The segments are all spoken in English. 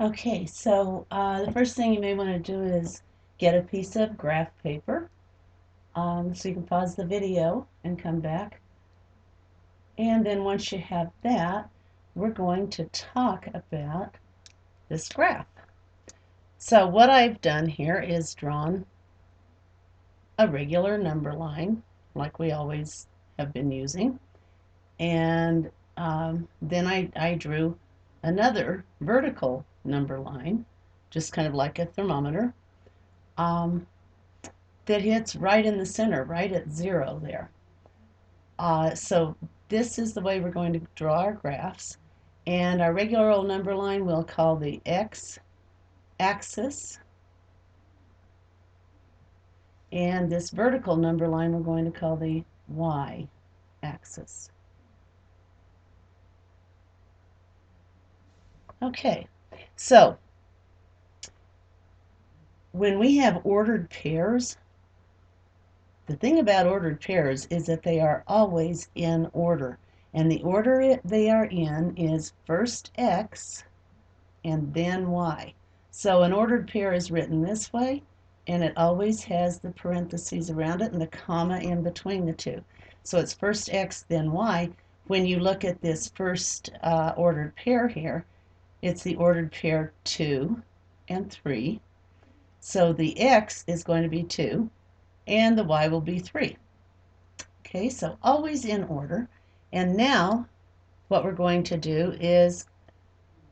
Okay, so the first thing you may want to do is get a piece of graph paper. So you can pause the video and come back. And then once you have that, we're going to talk about this graph. So what I've done here is drawn a regular number line, like we always have been using. And then I drew another vertical number line, just kind of like a thermometer. That hits right in the center, right at 0 there. So this is the way we're going to draw our graphs. And our regular old number line we'll call the x-axis. And this vertical number line we're going to call the y-axis. Okay, so when we have ordered pairs, the thing about ordered pairs is that they are always in order. And the order they are in is first x and then y. So an ordered pair is written this way, and it always has the parentheses around it and the comma in between the two. So it's first x, then y. When you look at this first ordered pair here, it's the ordered pair 2 and 3. So the x is going to be 2, and the y will be 3. Okay, so always in order. And now what we're going to do is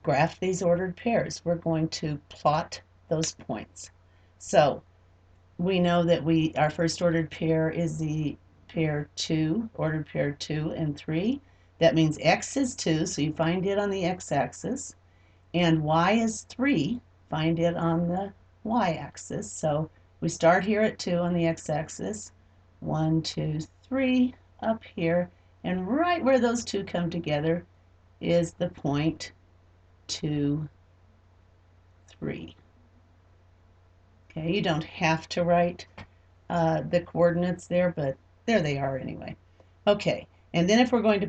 graph these ordered pairs. We're going to plot those points. So we know that our first ordered pair is the pair 2, ordered pair 2 and 3. That means x is 2, so you find it on the x-axis, and y is 3, find it on the y-axis. So we start here at 2 on the x-axis, 1, 2, 3 up here, and right where those two come together is the point 2, 3. Okay, you don't have to write the coordinates there, but there they are anyway. Okay, and then if we're going to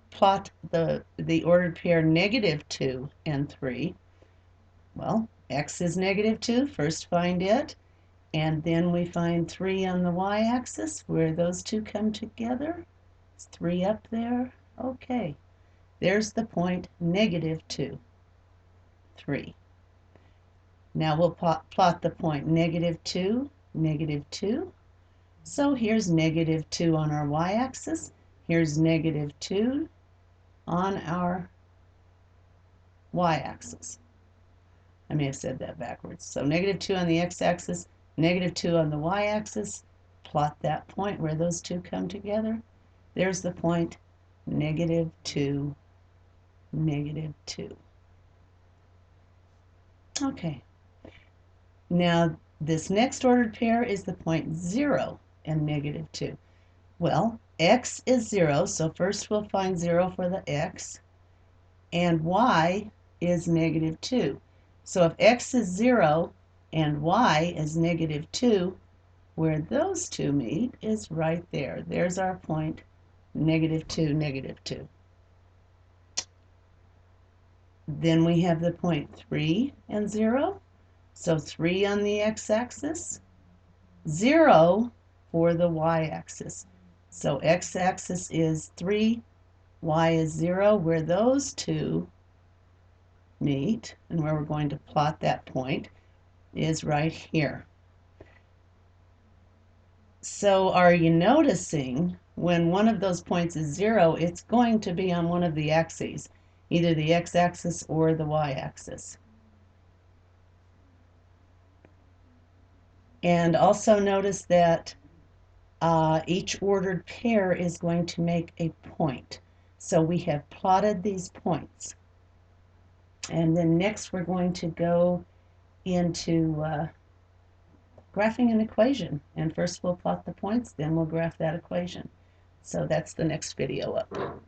plot the ordered pair -2 and 3, well, x is -2, first find it, and then we find 3 on the y-axis where those two come together. It's 3 up there. Okay, there's the point -2, 3. Now we'll plot the point -2, -2. So here's -2 on our y-axis. Here's -2 on our y-axis. I may have said that backwards. So -2 on the x-axis, -2 on the y-axis. Plot that point where those two come together. There's the point -2, -2. Okay. Now this next ordered pair is the point 0 and -2. Well, x is 0, so first we'll find 0 for the x, and y is -2. So if x is 0 and y is -2, where those two meet is right there. There's our point, -2, -2. Then we have the point 3 and 0. So 3 on the x-axis, 0 for the y-axis. So x-axis is 3, y is 0, where those two meet, and where we're going to plot that point is right here. So are you noticing when one of those points is 0, it's going to be on one of the axes, either the x-axis or the y-axis. And also notice that each ordered pair is going to make a point. So we have plotted these points. And then next we're going to go into graphing an equation. And first we'll plot the points, then we'll graph that equation. So that's the next video up.